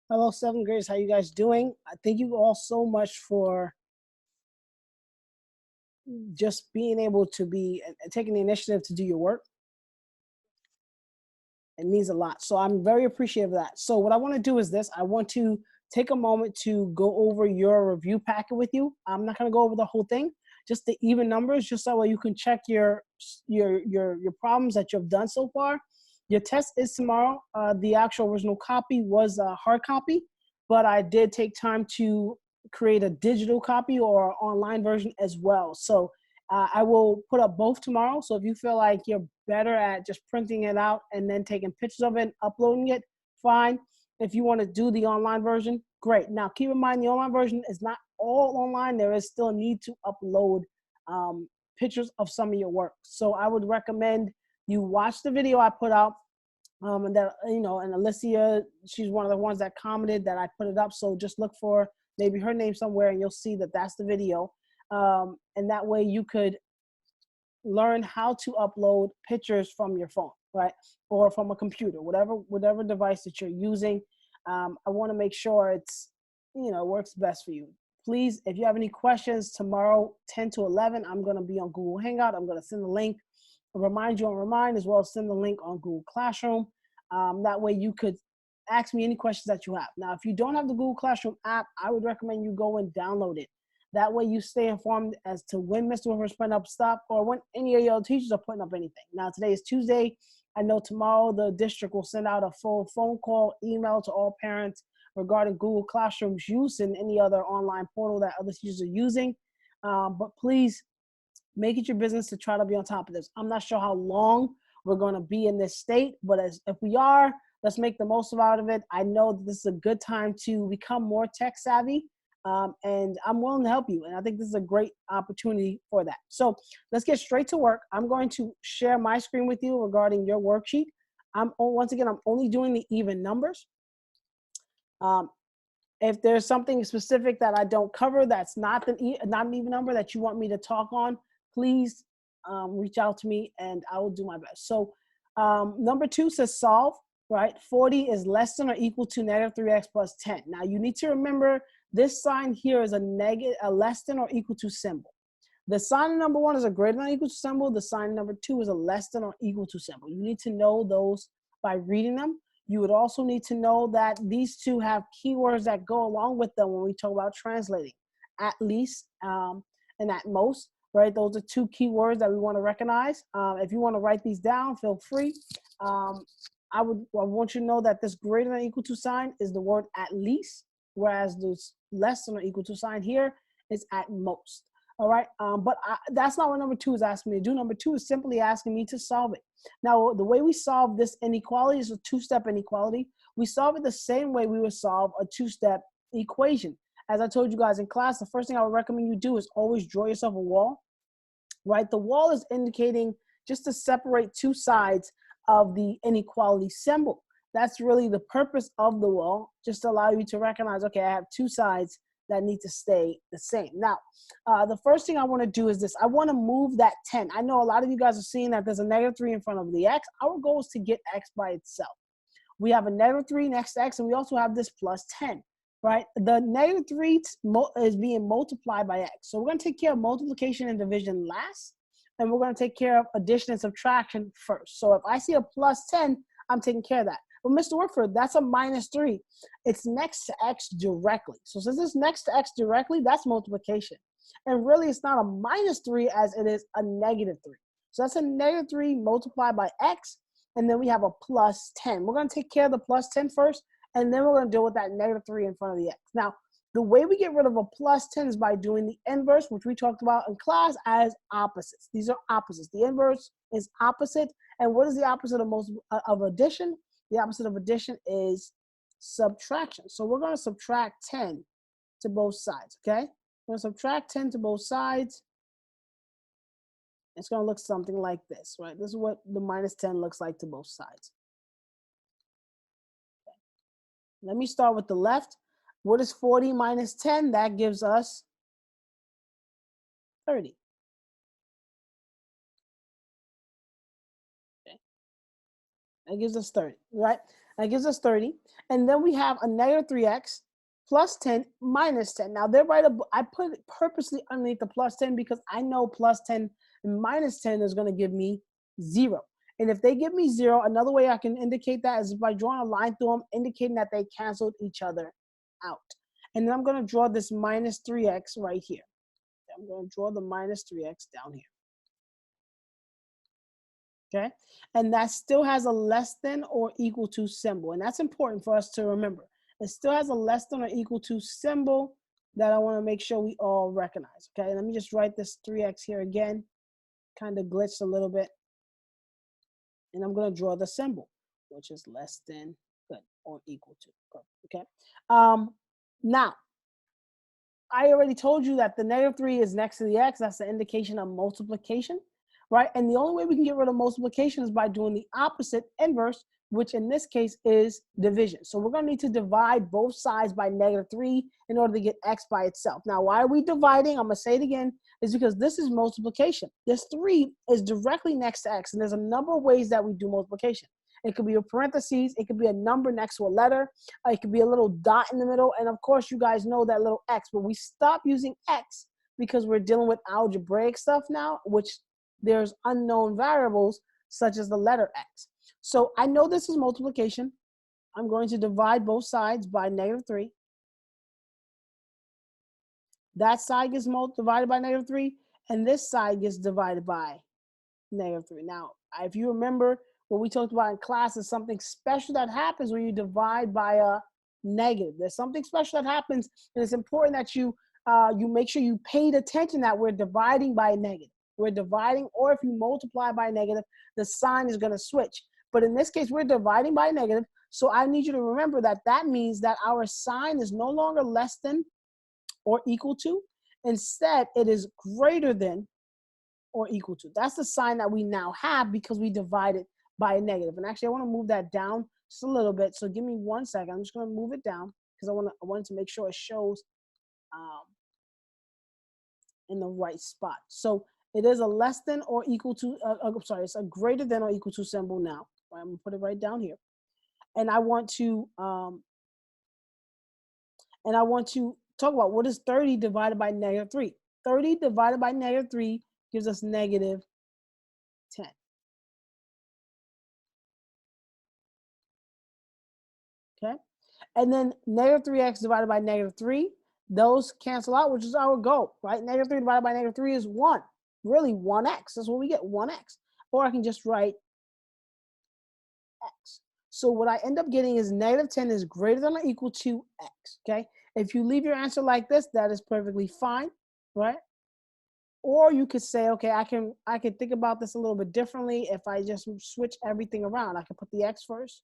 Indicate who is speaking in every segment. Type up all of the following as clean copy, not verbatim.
Speaker 1: Hello, seventh graders. How you guys doing? I thank you all so much for just being able to be and taking the initiative to do your work. It means a lot. So I'm very appreciative of that. So what I want to do is this. I want to take a moment to go over your review packet with you. I'm not going to go over the whole thing, just the even numbers, just that way you can check your problems that you've done so far. Your test is tomorrow. The actual original copy was a hard copy, but I did take time to create a digital copy or online version as well. So I will put up both tomorrow. So if you feel like you're better at just printing it out and then taking pictures of it, uploading it, fine. If you want to do the online version, great. Now, keep in mind the online version is not all online. There is still a need to upload pictures of some of your work. So I would recommend you watch the video I put out. And that, and Alicia, she's one of the ones that commented that I put it up. So just look for maybe her name somewhere and you'll see that that's the video. And that way you could learn how to upload pictures from your phone, right? Or from a computer, whatever device that you're using. I want to make sure it's, works best for you. Please, if you have any questions tomorrow, 10 to 11, I'm going to be on Google Hangout. I'm going to send the link, remind you on Remind, as well as send the link on Google Classroom. That way you could ask me any questions that you have. Now, if you don't have the Google Classroom app, I would recommend you go and download it. That way you stay informed as to when Mr. Wilford's putting up stuff or when any of your teachers are putting up anything. Now, today is Tuesday. I know tomorrow the district will send out a full phone call, email to all parents regarding Google Classroom's use and any other online portal that other teachers are using. But please make it your business to try to be on top of this. I'm not sure how long we're going to be in this state, but if we are, let's make the most out of it. I know that this is a good time to become more tech savvy. And I'm willing to help you. And I think this is a great opportunity for that. So let's get straight to work. I'm going to share my screen with you regarding your worksheet. Once again, I'm only doing the even numbers. If there's something specific that I don't cover that's not an even number that you want me to talk on, please reach out to me and I will do my best. So number 2 says solve, right? 40 is less than or equal to negative 3x plus 10. Now you need to remember this sign here is a less than or equal to symbol. The sign in number 1 is a greater than or equal to symbol. The sign in number 2 is a less than or equal to symbol. You need to know those by reading them. You would also need to know that these two have keywords that go along with them when we talk about translating. At least and at most, right? Those are 2 keywords that we want to recognize. If you want to write these down, feel free. I want you to know that this greater than or equal to sign is the word at least, whereas this less than or equal to sign here is at most. All right, but that's not what number 2 is asking me to do. Number 2 is simply asking me to solve it. Now, the way we solve this inequality is a 2-step inequality. We solve it the same way we would solve a 2-step equation. As I told you guys in class, the first thing I would recommend you do is always draw yourself a wall, right? The wall is indicating just to separate 2 sides of the inequality symbol. That's really the purpose of the wall, just to allow you to recognize, okay, I have 2 sides that need to stay the same. Now, the first thing I want to do is this. I want to move that 10. I know a lot of you guys are seeing that there's a negative 3 in front of the x. Our goal is to get x by itself. We have a negative 3 next to x, and we also have this plus 10, right? The negative 3 is being multiplied by x. So we're going to take care of multiplication and division last, and we're going to take care of addition and subtraction first. So if I see a plus 10, I'm taking care of that. But Mr. Workford, that's a minus 3. It's next to x directly. So since it's next to x directly, that's multiplication. And really, it's not a minus 3 as it is a negative 3. So that's a negative 3 multiplied by x, and then we have a plus 10. We're going to take care of the plus 10 first, and then we're going to deal with that negative 3 in front of the x. Now, the way we get rid of a plus 10 is by doing the inverse, which we talked about in class as opposites. These are opposites. The inverse is opposite. And what is the opposite of addition? The opposite of addition is subtraction. So we're going to subtract 10 to both sides, okay? We're going to subtract 10 to both sides. It's going to look something like this, right? This is what the minus 10 looks like to both sides. Okay. Let me start with the left. What is 40 minus 10? That gives us 30. Okay. That gives us 30, right? That gives us 30. And then we have a negative 3x plus 10 minus 10. Now they're right. I put it purposely underneath the plus 10 because I know plus 10 and minus 10 is going to give me 0. And if they give me 0, another way I can indicate that is by drawing a line through them, indicating that they canceled each other out. And then I'm going to draw this minus 3x right here. I'm going to draw the minus 3x down here. Okay, and that still has a less than or equal to symbol, and that's important for us to remember. It still has a less than or equal to symbol that I want to make sure we all recognize. Okay, let me just write this 3x here again. Kind of glitched a little bit, and I'm going to draw the symbol, which is less than, good, or equal to. Okay, now I already told you that the negative 3 is next to the x. That's the indication of multiplication, right? And the only way we can get rid of multiplication is by doing the opposite, inverse, which in this case is division. So we're going to need to divide both sides by negative 3 in order to get x by itself. Now, why are we dividing? I'm going to say it again, is because this is multiplication. This 3 is directly next to x, and there's a number of ways that we do multiplication. It could be a parentheses. It could be a number next to a letter. It could be a little dot in the middle. And of course, you guys know that little x, but we stop using x because we're dealing with algebraic stuff now, which there's unknown variables such as the letter x. So I know this is multiplication. I'm going to divide both sides by negative 3. That side gets divided by negative 3, and this side gets divided by negative 3. Now, if you remember what we talked about in class, is something special that happens when you divide by a negative. There's something special that happens, and it's important that you make sure you paid attention that we're dividing by a negative. We're dividing, or if you multiply by a negative, the sign is going to switch. But in this case, we're dividing by a negative, so I need you to remember that that means that our sign is no longer less than or equal to. Instead, it is greater than or equal to. That's the sign that we now have because we divided by a negative. And actually, I want to move that down just a little bit. So give me 1 second. I'm just going to move it down because I wanted to make sure it shows in the right spot. So it is a less than or equal to, it's a greater than or equal to symbol now. Right, I'm going to put it right down here. And I want to talk about what is 30 divided by negative 3. 30 divided by negative 3 gives us negative 10. Okay, and then negative 3x divided by negative 3, those cancel out, which is our goal, right? Negative 3 divided by negative 3 is 1. Really, 1x. That's what we get, 1x. Or I can just write x. So what I end up getting is negative 10 is greater than or equal to x, okay? If you leave your answer like this, that is perfectly fine, right? Or you could say, okay, I can think about this a little bit differently if I just switch everything around. I can put the x first.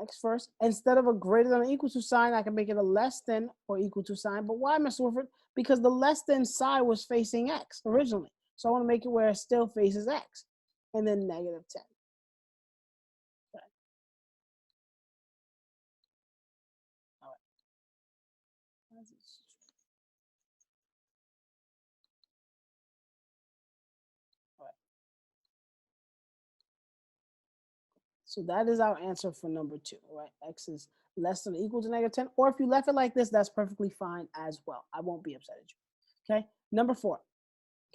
Speaker 1: X first. Instead of a greater than or equal to sign, I can make it a less than or equal to sign. But why mess with it? Because the less than side was facing x originally. So I want to make it where it still faces x. And then negative 10. Okay. All right. All right. So that is our answer for number 2, right? X is less than or equal to negative 10. Or if you left it like this, that's perfectly fine as well. I won't be upset at you. Okay. Number 4.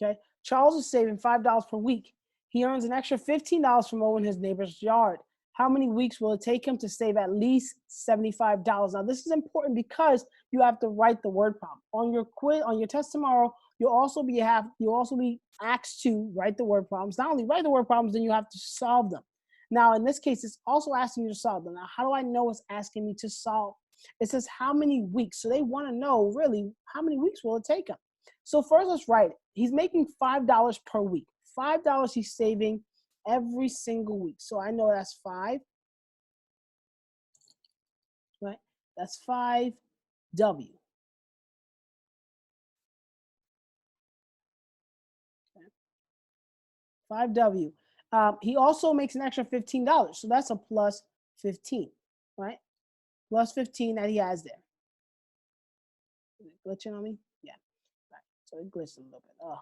Speaker 1: Okay. Charles is saving $5 per week. He earns an extra $15 from mowing his neighbor's yard. How many weeks will it take him to save at least $75? Now, this is important because you have to write the word problem. On your quiz, on your test tomorrow, you'll also be asked to write the word problems. Not only write the word problems, then you have to solve them. Now, in this case, it's also asking you to solve them. Now, how do I know it's asking me to solve? It says how many weeks. So they want to know, really, how many weeks will it take him? So first, let's write it. He's making $5 per week. $5 he's saving every single week. So I know that's 5, right? That's 5W. Okay. 5W. He also makes an extra $15. So that's a plus 15, right? Plus 15 that he has there. Is it glitching on me? Yeah. Right. So it glitched a little bit. Oh,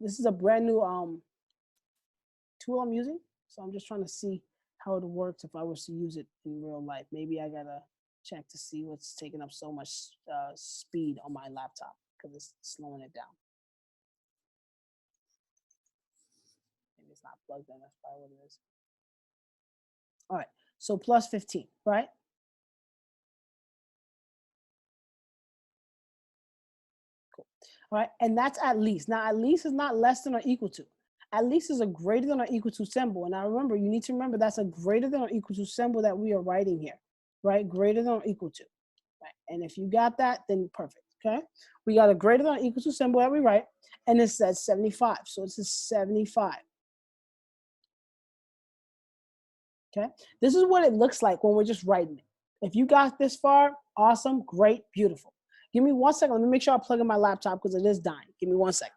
Speaker 1: this is a brand new tool I'm using. So I'm just trying to see how it works if I was to use it in real life. Maybe I gotta check to see what's taking up so much speed on my laptop because it's slowing it down. Maybe it's not plugged in. That's probably what it is. All right. So plus 15, right? Cool. All right. And that's at least. Now, at least is not less than or equal to. At least is a greater than or equal to symbol. And now remember, you need to remember that's a greater than or equal to symbol that we are writing here, right? Greater than or equal to. Right? And if you got that, then perfect. Okay. We got a greater than or equal to symbol that we write, and it says 75. So it's a 75. Okay. This is what it looks like when we're just writing it. If you got this far, awesome, great, beautiful. Give me 1 second. Let me make sure I plug in my laptop because it is dying. Give me 1 second.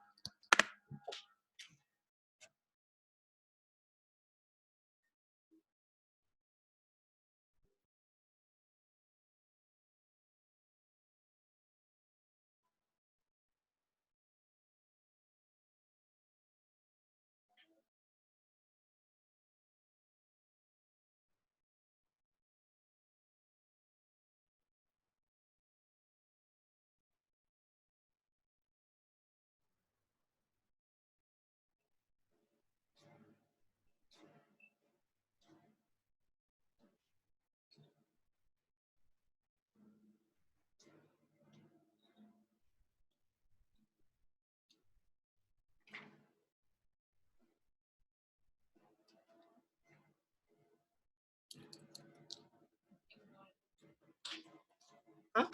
Speaker 1: Huh?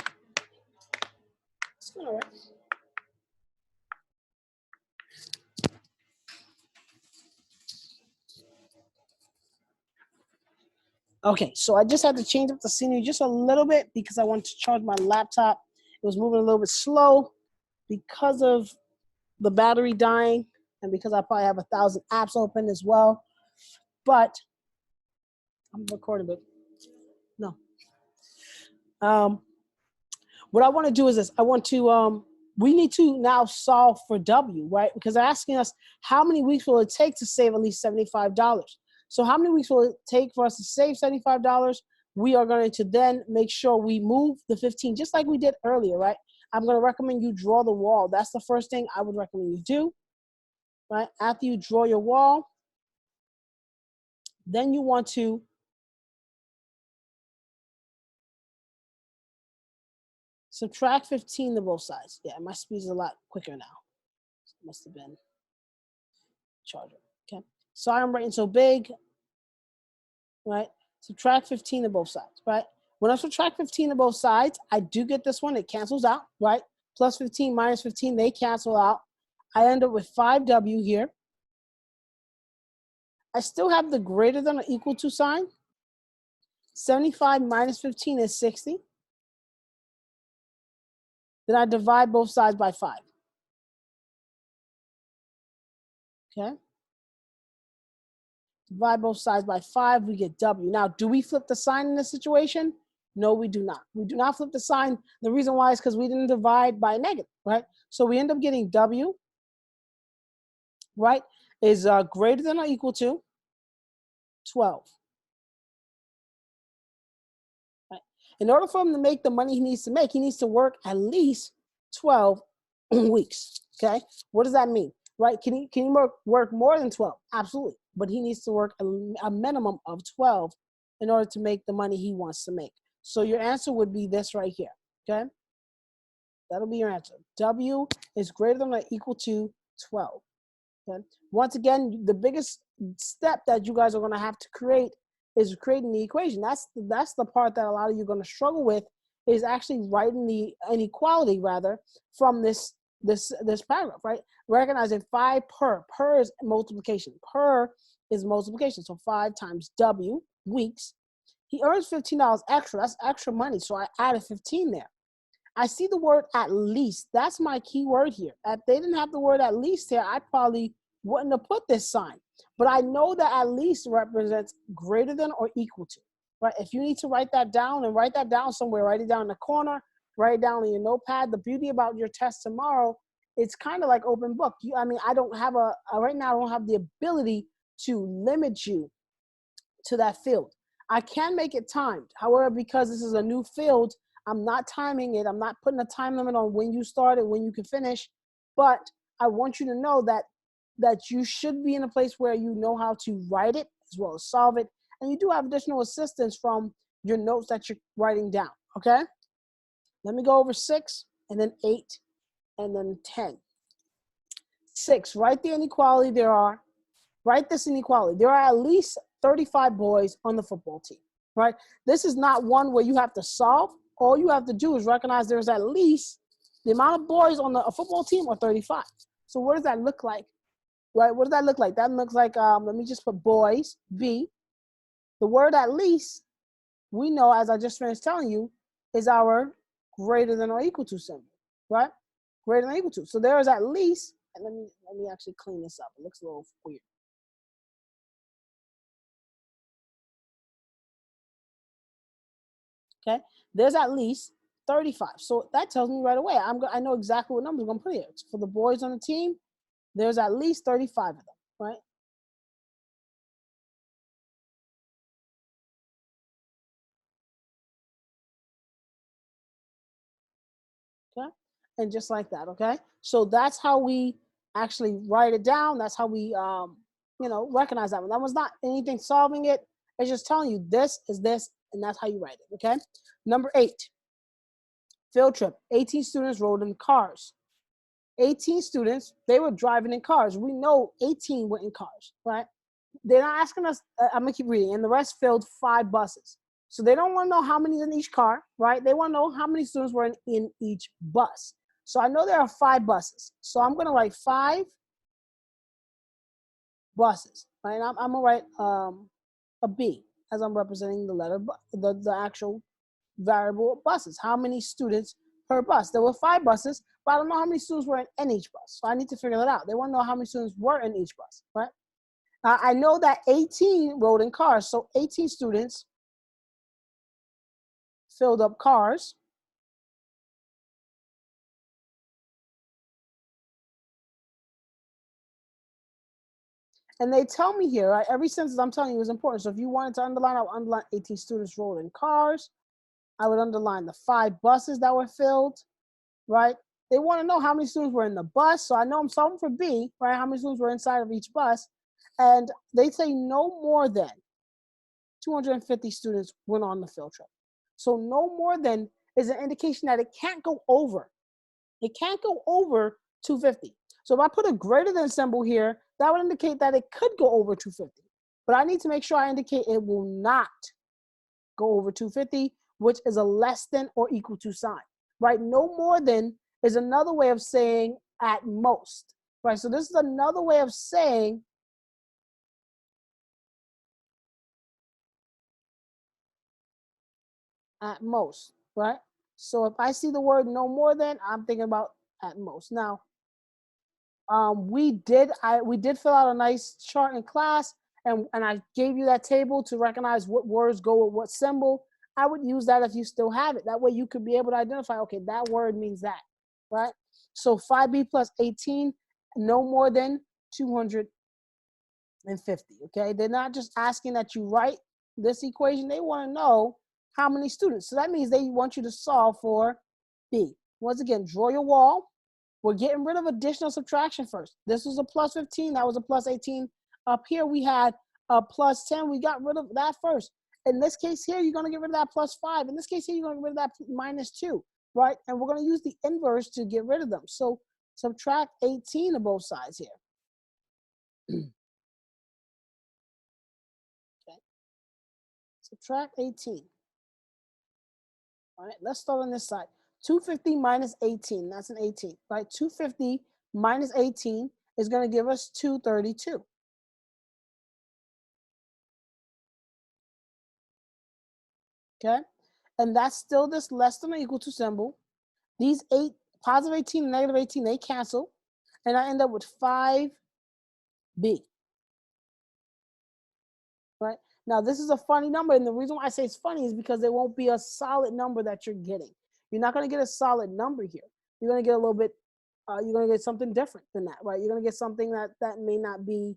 Speaker 1: It's going all right. Okay, so I just had to change up the scenery just a little bit because I wanted to charge my laptop. It was moving a little bit slow because of the battery dying and because I probably have 1,000 apps open as well. But I'm recording, but no. What I want to do is this. I want to, we need to now solve for W, right? Because they're asking us how many weeks will it take to save at least $75? So how many weeks will it take for us to save $75? We are going to then make sure we move the 15, just like we did earlier, right? I'm going to recommend you draw the wall. That's the first thing I would recommend you do, right? After you draw your wall, then you want to subtract 15 to both sides. Yeah, my speed is a lot quicker now. Must have been charger. Okay. Sorry I'm writing so big, right? Subtract 15 to both sides, right? When I subtract 15 to both sides, I do get this one. It cancels out, right? Plus 15 minus 15, they cancel out. I end up with 5W here. I still have the greater than or equal to sign. 75 minus 15 is 60. Then I divide both sides by 5. Okay. Divide both sides by 5, we get W. Now, do we flip the sign in this situation? No, we do not. We do not flip the sign. The reason why is because we didn't divide by a negative, right? So we end up getting W, right, is greater than or equal to 12. Right? In order for him to make the money he needs to make, he needs to work at least 12 weeks, okay? What does that mean, right? Can he work more than 12? Absolutely. But he needs to work a minimum of 12 in order to make the money he wants to make. So your answer would be this right here, okay? That'll be your answer. W is greater than or equal to 12, okay? Once again, the biggest step that you guys are gonna have to create is creating the equation. That's the part that a lot of you are gonna struggle with, is actually writing the inequality rather from this paragraph, right? Recognizing 5 per is multiplication. Per is multiplication. So 5 times W, weeks. He earns $15 extra. That's extra money. So I added 15 there. I see the word at least. That's my key word here. If they didn't have the word at least here, I probably wouldn't have put this sign. But I know that at least represents greater than or equal to. Right? If you need to write that down and write that down somewhere, write it down in the corner, write it down in your notepad. The beauty about your test tomorrow, it's kind of like open book. I mean, I don't have right now I don't have the ability to limit you to that field. I can make it timed. However, because this is a new field, I'm not timing it. I'm not putting a time limit on when you start it, when you can finish. But I want you to know that you should be in a place where you know how to write it as well as solve it. And you do have additional assistance from your notes that you're writing down, okay? Let me go over 6 and then 8 and then 10. 6, write the inequality write this inequality. There are at least 35 boys on the football team, right? This is not one where you have to solve. All you have to do is recognize there's at least the amount of boys on a football team are 35. So what does that look like, right? What does that look like? That looks like, let me just put boys, B. The word at least, we know, as I just finished telling you, is our greater than or equal to symbol, right? Greater than or equal to. So there is at least, and let me actually clean this up. It looks a little weird. Okay, there's at least 35. So that tells me right away, I know exactly what number I'm going to put here. For the boys on the team, there's at least 35 of them, right? Okay, and just like that, okay? So that's how we actually write it down. That's how we, recognize that one. That was not anything solving it. It's just telling you this is this, and that's how you write it, okay? Number 8, field trip. 18 students rode in cars. 18 students, they were driving in cars. We know 18 were in cars, right? They're not asking us, I'm gonna keep reading, and the rest filled 5 buses. So they don't want to know how many in each car, right? They want to know how many students were in each bus. So I know there are 5 buses. So I'm gonna write 5 buses, right? I'm gonna write a B as I'm representing the letter, the actual variable buses. How many students per bus? There were 5 buses, but I don't know how many students were in each bus. So I need to figure that out. They want to know how many students were in each bus, right? I know that 18 rode in cars, so 18 students filled up cars. And they tell me here, right, every sentence I'm telling you is important. So if you wanted to underline, I would underline 18 students rode in cars. I would underline the 5 buses that were filled, right? They want to know how many students were in the bus. So I know I'm solving for B, right? How many students were inside of each bus. And they say no more than 250 students went on the field trip. So no more than is an indication that it can't go over. It can't go over 250. So if I put a greater than symbol here, that would indicate that it could go over 250. But I need to make sure I indicate it will not go over 250, which is a less than or equal to sign, right? No more than is another way of saying at most, right? So this is another way of saying at most, right? So if I see the word no more than, I'm thinking about at most. Now, we did fill out a nice chart in class, and I gave you that table to recognize what words go with what symbol. I would use that if you still have it. That way you could be able to identify, okay, that word means that, right? So 5B plus 18, no more than 250, okay? They're not just asking that you write this equation. They want to know how many students. So that means they want you to solve for B. Once again, draw your wall. We're getting rid of additional subtraction first. This was a plus 15. That was a plus 18. Up here, we had a plus 10. We got rid of that first. In this case here, you're going to get rid of that plus 5. In this case here, you're going to get rid of that minus 2, right? And we're going to use the inverse to get rid of them. So subtract 18 of both sides here. Okay. Subtract 18. All right, let's start on this side. 250 minus 18, that's an 18, right? 250 minus 18 is going to give us 232. Okay, and that's still this less than or equal to symbol. These 8, positive 18 and negative 18, they cancel, and I end up with 5B. Right? Now, this is a funny number, and the reason why I say it's funny is because it won't be a solid number that you're getting. You're not going to get a solid number here. You're going to get a little bit, you're going to get something different than that, right? You're going to get something that may not be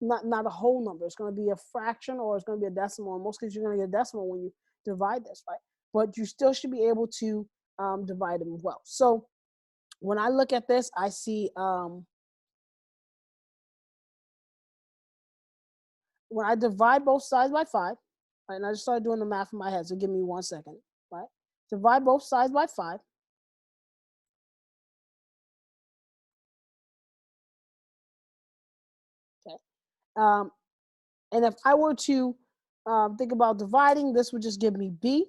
Speaker 1: not a whole number. It's going to be a fraction, or it's going to be a decimal. In most cases, you're going to get a decimal when you divide this, right? But you still should be able to divide them well. So when I look at this, I see when I divide both sides by 5, right, and I just started doing the math in my head, so give me 1 second, right? Divide both sides by 5. Okay. And if I were to think about dividing, this would just give me B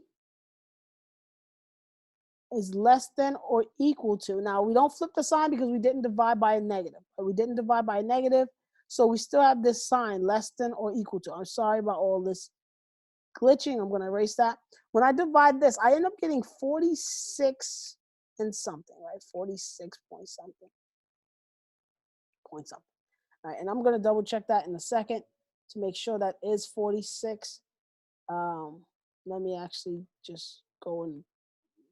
Speaker 1: is less than or equal to. Now, we don't flip the sign because we didn't divide by a negative. We didn't divide by a negative, so we still have this sign, less than or equal to. I'm sorry about all this glitching. I'm going to erase that. When I divide this, I end up getting 46 and something, right? 46 point something. Point something. All right, and I'm going to double check that in a second to make sure that is 46. Let me actually just go and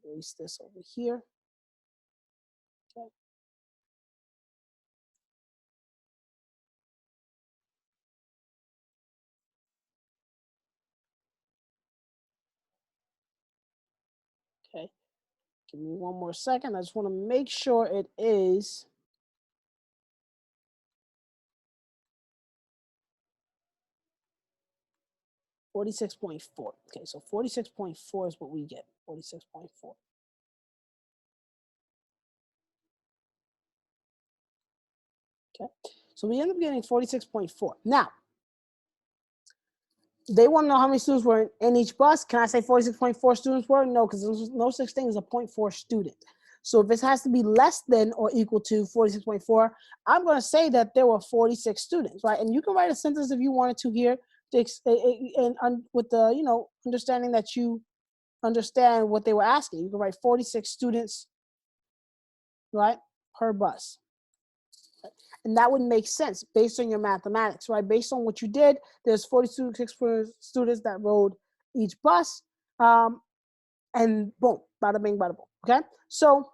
Speaker 1: erase this over here. Okay. Okay. Give me 1 more second. I just want to make sure it is 46.4. Okay, so 46.4 is what we get. 46.4. Okay, so we end up getting 46.4. Now, they want to know how many students were in each bus. Can I say 46.4 students were? No, because there's no such thing as a 0.4 student. So if it has to be less than or equal to 46.4, I'm going to say that there were 46 students, right? And you can write a sentence if you wanted to here, and with the understanding that you understand what they were asking. You can write 46 students, right, per bus. And that would make sense based on your mathematics, right? Based on what you did, there's 46 students that rode each bus, and boom, bada bing, bada boom, okay? So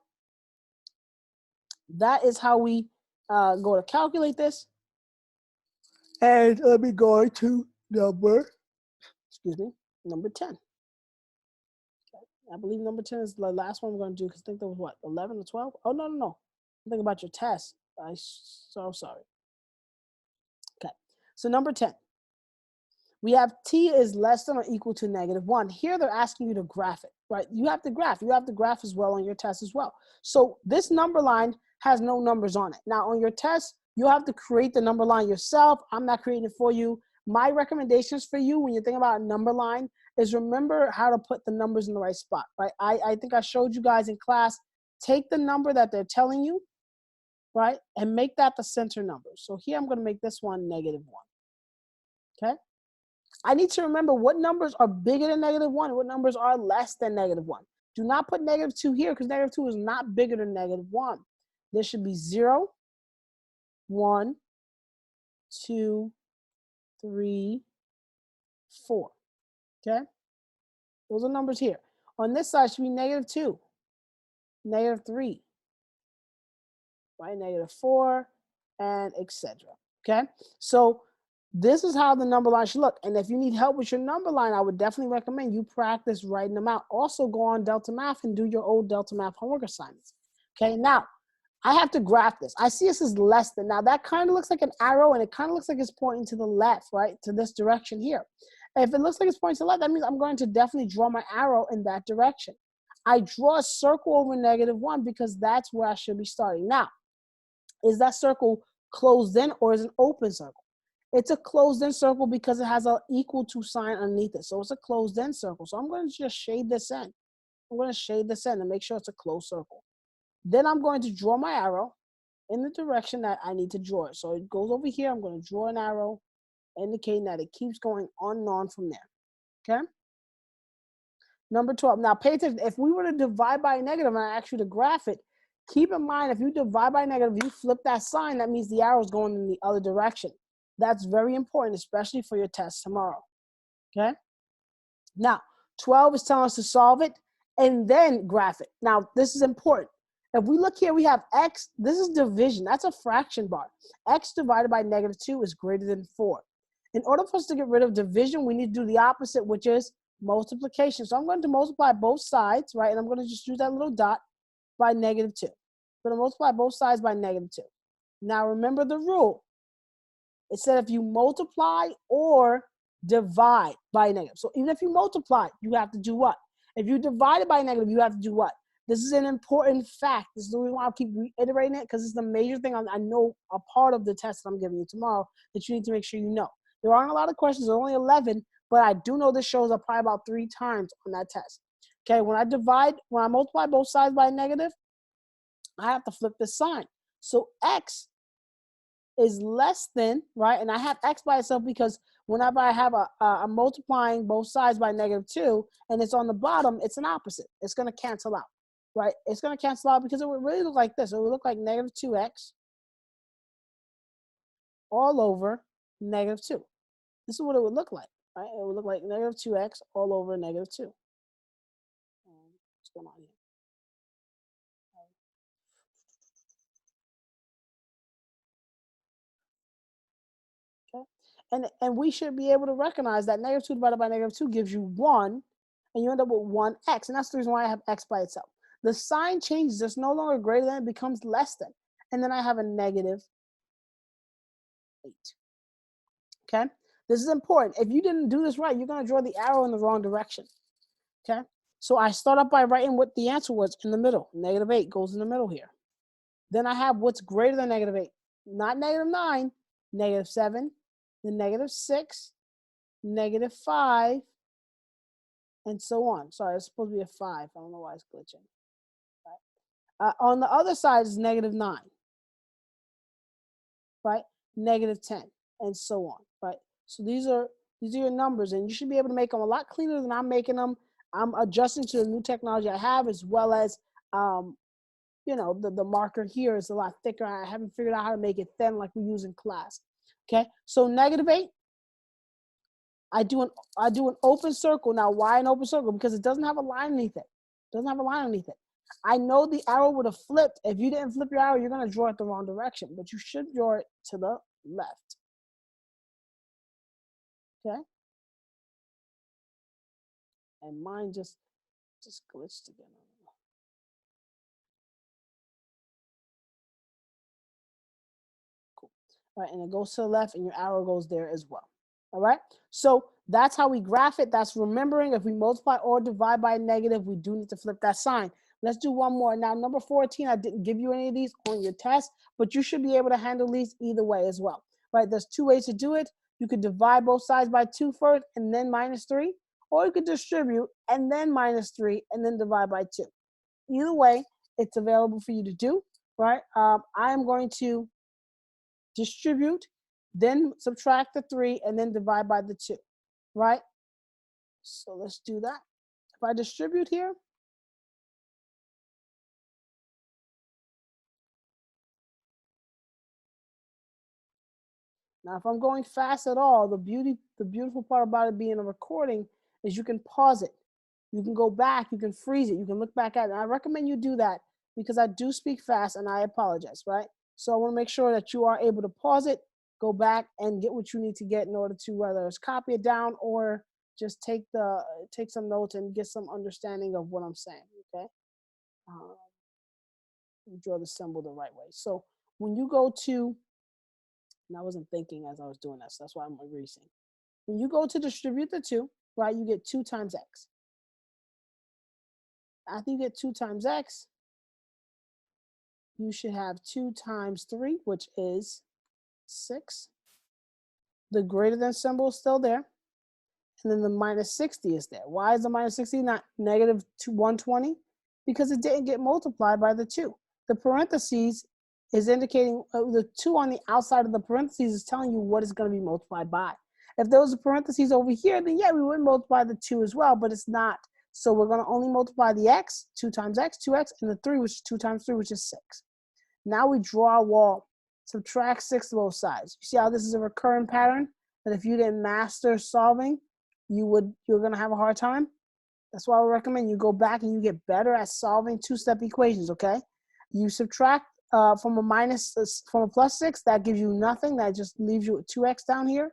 Speaker 1: that is how we go to calculate this. And let me go to number 10. I believe number 10 is the last one we're going to do, because I think there was what, 11 or 12? Oh, no. Think about your test. I'm so sorry. Okay, so number 10. We have t is less than or equal to -1. Here they're asking you to graph it, right? You have to graph. You have to graph as well on your test as well. So this number line has no numbers on it. Now on your test, you have to create the number line yourself. I'm not creating it for you. My recommendations for you when you think about a number line is remember how to put the numbers in the right spot, right? I think I showed you guys in class, take the number that they're telling you, right? And make that the center number. So here I'm going to make this one -1, okay? I need to remember what numbers are bigger than -1, what numbers are less than -1. Do not put -2 here, because -2 is not bigger than -1. There should be 0, 1, 2, 3, 4. Okay? Those are numbers here. On this side should be -2, -3, right? -4, and etc. Okay? So this is how the number line should look. And if you need help with your number line, I would definitely recommend you practice writing them out. Also go on Delta Math and do your old Delta Math homework assignments. Okay, now I have to graph this. I see this as less than. Now that kind of looks like an arrow, and it kind of looks like it's pointing to the left, right? To this direction here. If it looks like it's pointing to the left, that means I'm going to definitely draw my arrow in that direction. I draw a circle over -1 because that's where I should be starting. Now, is that circle closed in or is it an open circle? It's a closed in circle because it has an equal to sign underneath it. So it's a closed in circle. So I'm going to just shade this in. I'm going to shade this in to make sure it's a closed circle. Then I'm going to draw my arrow in the direction that I need to draw it. So it goes over here. I'm going to draw an arrow indicating that it keeps going on and on from there. Okay? Number 12. Now pay attention. If we were to divide by a negative and I ask you to graph it, keep in mind if you divide by a negative, you flip that sign, that means the arrow is going in the other direction. That's very important, especially for your test tomorrow. Okay? Now, 12 is telling us to solve it and then graph it. Now, this is important. If we look here, we have x. This is division. That's a fraction bar. X divided by -2 is greater than 4. In order for us to get rid of division, we need to do the opposite, which is multiplication. So I'm going to multiply both sides, right? And I'm going to just use that little dot by -2. I'm going to multiply both sides by -2. Now remember the rule. It said if you multiply or divide by negative. So even if you multiply, you have to do what? If you divide it by negative, you have to do what? This is an important fact. This is the reason why I'll keep reiterating it, because it's the major thing I know a part of the test that I'm giving you tomorrow that you need to make sure you know. There aren't a lot of questions. There are only 11, but I do know this shows up probably about 3 times on that test. Okay, when I multiply both sides by negative, I have to flip the sign. So x is less than, right? And I have x by itself because whenever I have I'm multiplying both sides by -2 and it's on the bottom, it's an opposite. It's going to cancel out, right? It's going to cancel out because it would really look like this. It would look like -2x all over -2. This is what it would look like, right? It would look like -2x all over -2. What's going on here? Okay. And we should be able to recognize that -2 divided by -2 gives you 1, and you end up with 1x. And that's the reason why I have x by itself. The sign changes. It's no longer greater than, it becomes less than. And then I have a -8. Okay? This is important. If you didn't do this right, you're going to draw the arrow in the wrong direction. Okay? So I start up by writing what the answer was in the middle. -8 goes in the middle here. Then I have what's greater than -8. Not -9, -7, then -6, -5, and so on. Sorry, it's supposed to be a 5. I don't know why it's glitching. Right. On the other side is -9, right? -10, and so on, right? So these are your numbers, and you should be able to make them a lot cleaner than I'm making them. I'm adjusting to the new technology I have, as well as you know, the marker here is a lot thicker. I haven't figured out how to make it thin like we use in class. Okay, so -8. I do an open circle. Now, why an open circle? Because it doesn't have a line underneath it. It doesn't have a line underneath it. I know the arrow would have flipped. If you didn't flip your arrow, you're going to draw it the wrong direction, but you should draw it to the left. Okay? And mine just glitched again. Cool. All right, and it goes to the left, and your arrow goes there as well. All right, so that's how we graph it. That's remembering if we multiply or divide by negative, we do need to flip that sign. Let's do one more. Now, number 14, I didn't give you any of these on your test, but you should be able to handle these either way as well. Right, there's 2 ways to do it. You could divide both sides by 2 first and then -3, or you could distribute and then -3 and then divide by 2. Either way, it's available for you to do, right? I am going to distribute, then subtract the 3, and then divide by the 2, right? So let's do that. If I distribute here, now if I'm going fast at all, the beautiful part about it being a recording is you can pause it. You can go back, you can freeze it, you can look back at it. And I recommend you do that because I do speak fast and I apologize, right? So I want to make sure that you are able to pause it, go back and get what you need to get in order to whether it's copy it down or just take some notes and get some understanding of what I'm saying, okay? Draw the symbol the right way. So when you go to, and I wasn't thinking as I was doing this, so that's why I'm erasing. When you go to distribute the 2, right, you get 2 times x. After you get 2 times x, you should have 2 times 3, which is 6. The greater than symbol is still there. And then the -60 is there. Why is the -60 not -120? Because it didn't get multiplied by the 2. The parentheses is indicating the 2 on the outside of the parentheses is telling you what is going to be multiplied by. If there was a parentheses over here, then yeah, we would multiply the 2 as well, but it's not. So we're going to only multiply the x, 2 times x, 2x, and the 3, which is 2 times 3, which is 6. Now we draw a wall. Subtract 6 to both sides. You see how this is a recurring pattern? That if you didn't master solving, you're going to have a hard time. That's why I recommend you go back and you get better at solving 2-step equations, okay? You subtract from a plus 6, that gives you nothing. That just leaves you with 2x down here.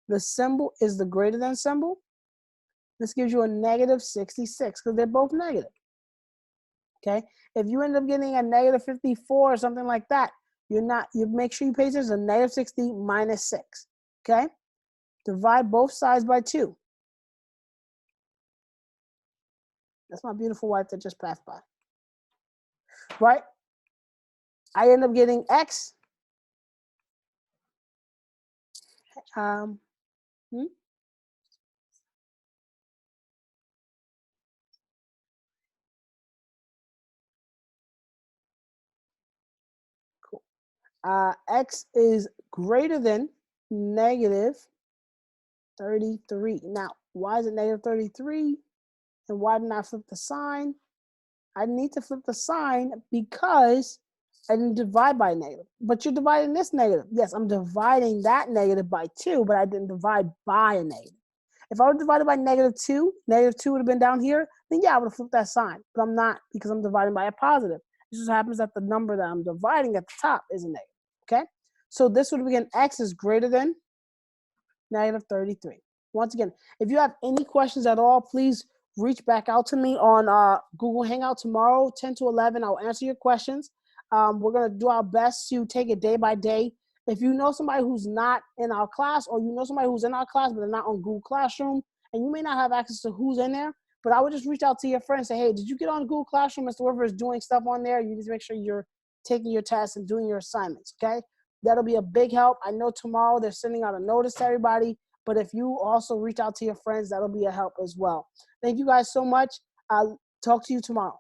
Speaker 1: The symbol is the greater than symbol. This gives you a negative 66 because they're both negative. Okay, if you end up getting a negative 54 or something like that, you make sure you pay attention to negative 60 minus 6. Okay, divide both sides by 2. That's my beautiful wife that just passed by. Right? I end up getting x. Cool. X is greater than negative 33. Now, why is it negative 33? And why didn't I flip the sign? I need to flip the sign because I didn't divide by negative. But you're dividing this negative. Yes, I'm dividing that negative by 2, but I didn't divide by a negative. If I would have divided by negative 2 would have been down here, then yeah, I would have flipped that sign. But I'm not because I'm dividing by a positive. It just happens that the number that I'm dividing at the top is a negative. Okay? So this would begin x is greater than negative 33. Once again, if you have any questions at all, please reach back out to me on Google Hangout tomorrow, 10 to 11. I'll answer your questions. We're going to do our best to take it day by day. If you know somebody who's not in our class, or you know somebody who's in our class but they're not on Google Classroom, and you may not have access to who's in there, but I would just reach out to your friend and say, hey, did you get on Google Classroom? Mr. River is doing stuff on there. You need to make sure you're taking your tests and doing your assignments, okay? That'll be a big help. I know tomorrow they're sending out a notice to everybody, but if you also reach out to your friends, that'll be a help as well. Thank you guys so much. I'll talk to you tomorrow.